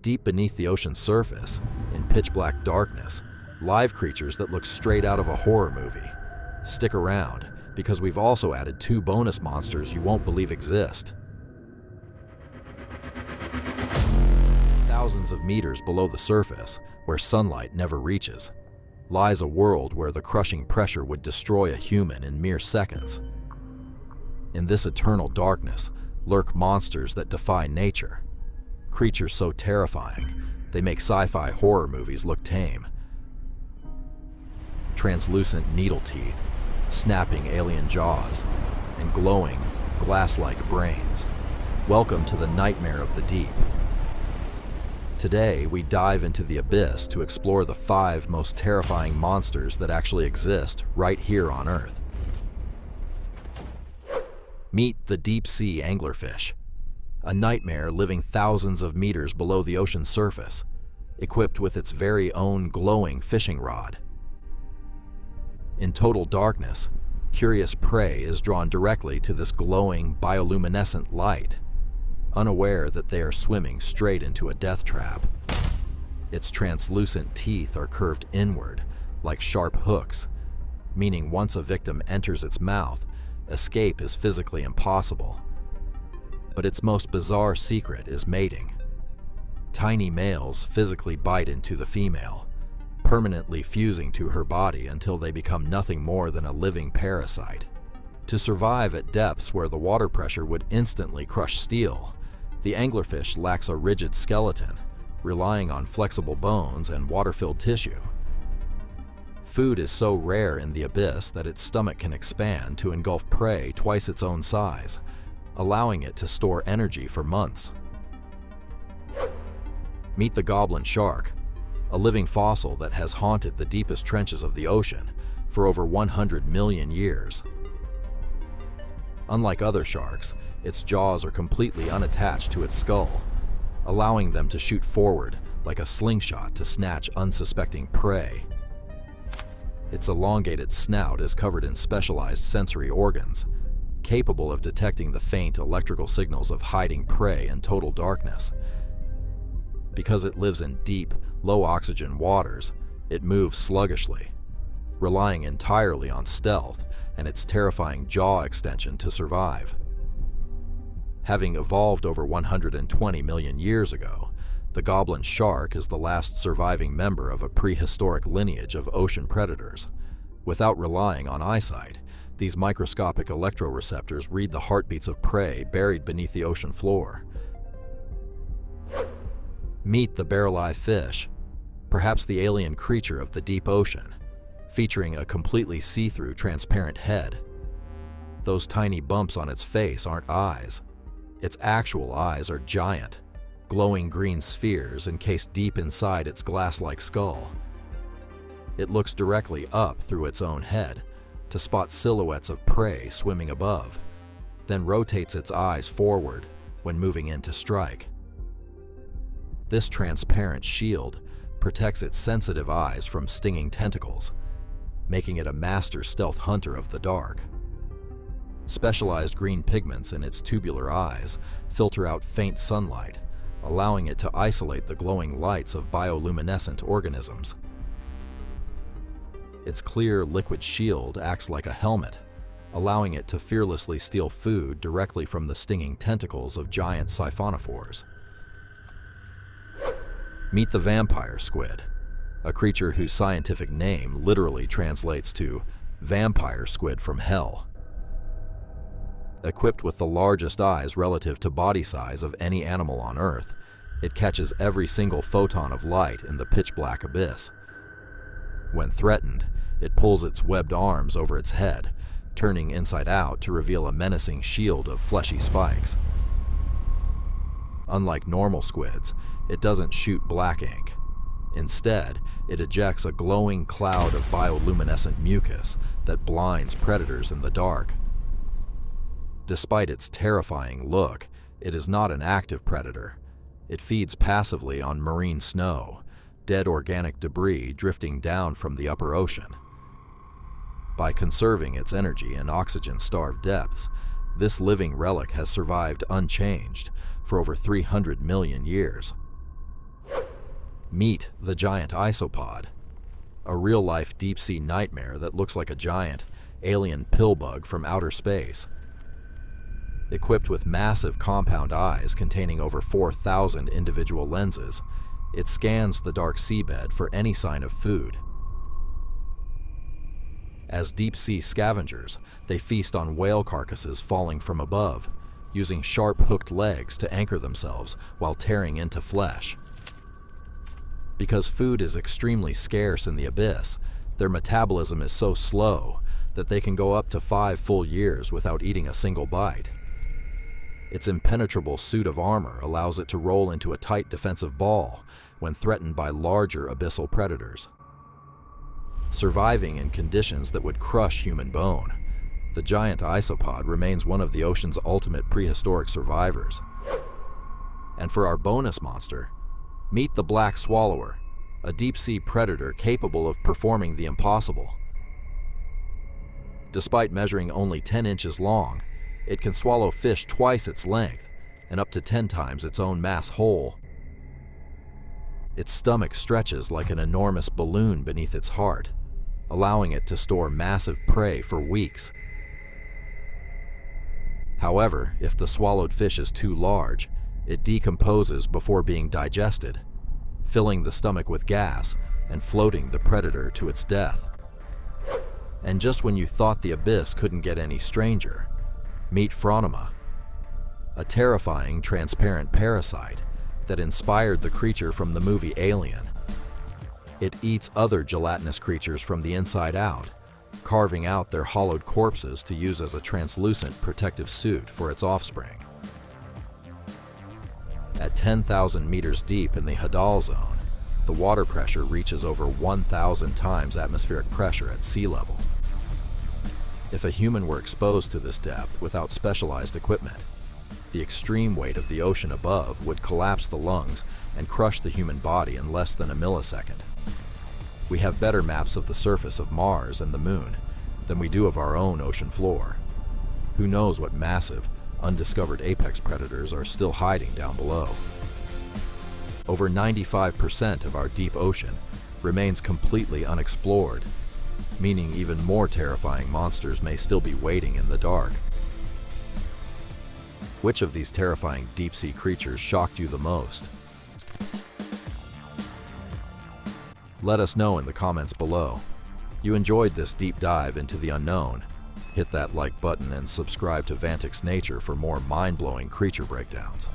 Deep beneath the ocean's surface, in pitch-black darkness, live creatures that look straight out of a horror movie. Stick around, because we've also added 2 bonus monsters you won't believe exist. Thousands of meters below the surface, where sunlight never reaches, lies a world where the crushing pressure would destroy a human in mere seconds. In this eternal darkness lurk monsters that defy nature. Creatures so terrifying, they make sci-fi horror movies look tame. Translucent needle teeth, snapping alien jaws, and glowing, glass-like brains. Welcome to the nightmare of the deep. Today, we dive into the abyss to explore the 5 most terrifying monsters that actually exist right here on Earth. Meet the deep-sea anglerfish, a nightmare living thousands of meters below the ocean's surface, equipped with its very own glowing fishing rod. In total darkness, curious prey is drawn directly to this glowing, bioluminescent light, unaware that they are swimming straight into a death trap. Its translucent teeth are curved inward, like sharp hooks, meaning once a victim enters its mouth, escape is physically impossible. But its most bizarre secret is mating. Tiny males physically bite into the female, permanently fusing to her body until they become nothing more than a living parasite. To survive at depths where the water pressure would instantly crush steel, the anglerfish lacks a rigid skeleton, relying on flexible bones and water-filled tissue. Food is so rare in the abyss that its stomach can expand to engulf prey twice its own size, allowing it to store energy for months. Meet the Goblin shark, a living fossil that has haunted the deepest trenches of the ocean for over 100 million years. Unlike other sharks, its jaws are completely unattached to its skull, allowing them to shoot forward like a slingshot to snatch unsuspecting prey. Its elongated snout is covered in specialized sensory organs, capable of detecting the faint electrical signals of hiding prey in total darkness. Because it lives in deep, low-oxygen waters, it moves sluggishly, relying entirely on stealth and its terrifying jaw extension to survive. Having evolved over 120 million years ago, the Goblin shark is the last surviving member of a prehistoric lineage of ocean predators. Without relying on eyesight, these microscopic electroreceptors read the heartbeats of prey buried beneath the ocean floor. Meet the Barreleye fish, perhaps the alien creature of the deep ocean, featuring a completely see-through transparent head. Those tiny bumps on its face aren't eyes. Its actual eyes are giant, glowing green spheres encased deep inside its glass-like skull. It looks directly up through its own head to spot silhouettes of prey swimming above, then rotates its eyes forward when moving in to strike. This transparent shield protects its sensitive eyes from stinging tentacles, making it a master stealth hunter of the dark. Specialized green pigments in its tubular eyes filter out faint sunlight, allowing it to isolate the glowing lights of bioluminescent organisms. Its clear liquid shield acts like a helmet, allowing it to fearlessly steal food directly from the stinging tentacles of giant siphonophores. Meet the vampire squid, a creature whose scientific name literally translates to vampire squid from hell. Equipped with the largest eyes relative to body size of any animal on Earth, it catches every single photon of light in the pitch-black abyss. When threatened, it pulls its webbed arms over its head, turning inside out to reveal a menacing shield of fleshy spikes. Unlike normal squids, it doesn't shoot black ink. Instead, it ejects a glowing cloud of bioluminescent mucus that blinds predators in the dark. Despite its terrifying look, it is not an active predator. It feeds passively on marine snow, dead organic debris drifting down from the upper ocean. By conserving its energy in oxygen-starved depths, this living relic has survived unchanged for over 300 million years. Meet the giant Isopod, a real-life deep-sea nightmare that looks like a giant, alien pill bug from outer space. Equipped with massive compound eyes containing over 4,000 individual lenses, it scans the dark seabed for any sign of food. As deep-sea scavengers, they feast on whale carcasses falling from above, using sharp hooked legs to anchor themselves while tearing into flesh. Because food is extremely scarce in the abyss, their metabolism is so slow that they can go up to 5 full years without eating a single bite. Its impenetrable suit of armor allows it to roll into a tight defensive ball when threatened by larger abyssal predators. Surviving in conditions that would crush human bone, the giant isopod remains one of the ocean's ultimate prehistoric survivors. And for our bonus monster, meet the black swallower, a deep-sea predator capable of performing the impossible. Despite measuring only 10 inches long, it can swallow fish twice its length and up to 10 times its own mass whole. Its stomach stretches like an enormous balloon beneath its heart, allowing it to store massive prey for weeks. However, if the swallowed fish is too large, it decomposes before being digested, filling the stomach with gas and floating the predator to its death. And just when you thought the abyss couldn't get any stranger, meet Phronima, a terrifying transparent parasite that inspired the creature from the movie Alien. It eats other gelatinous creatures from the inside out, carving out their hollowed corpses to use as a translucent protective suit for its offspring. At 10,000 meters deep in the Hadal Zone, the water pressure reaches over 1,000 times atmospheric pressure at sea level. If a human were exposed to this depth without specialized equipment, the extreme weight of the ocean above would collapse the lungs and crush the human body in less than a millisecond. We have better maps of the surface of Mars and the Moon than we do of our own ocean floor. Who knows what massive, undiscovered apex predators are still hiding down below. Over 95% of our deep ocean remains completely unexplored, meaning even more terrifying monsters may still be waiting in the dark. Which of these terrifying deep-sea creatures shocked you the most? Let us know in the comments below. You enjoyed this deep dive into the unknown. Hit that like button and subscribe to Vantix Nature for more mind-blowing creature breakdowns.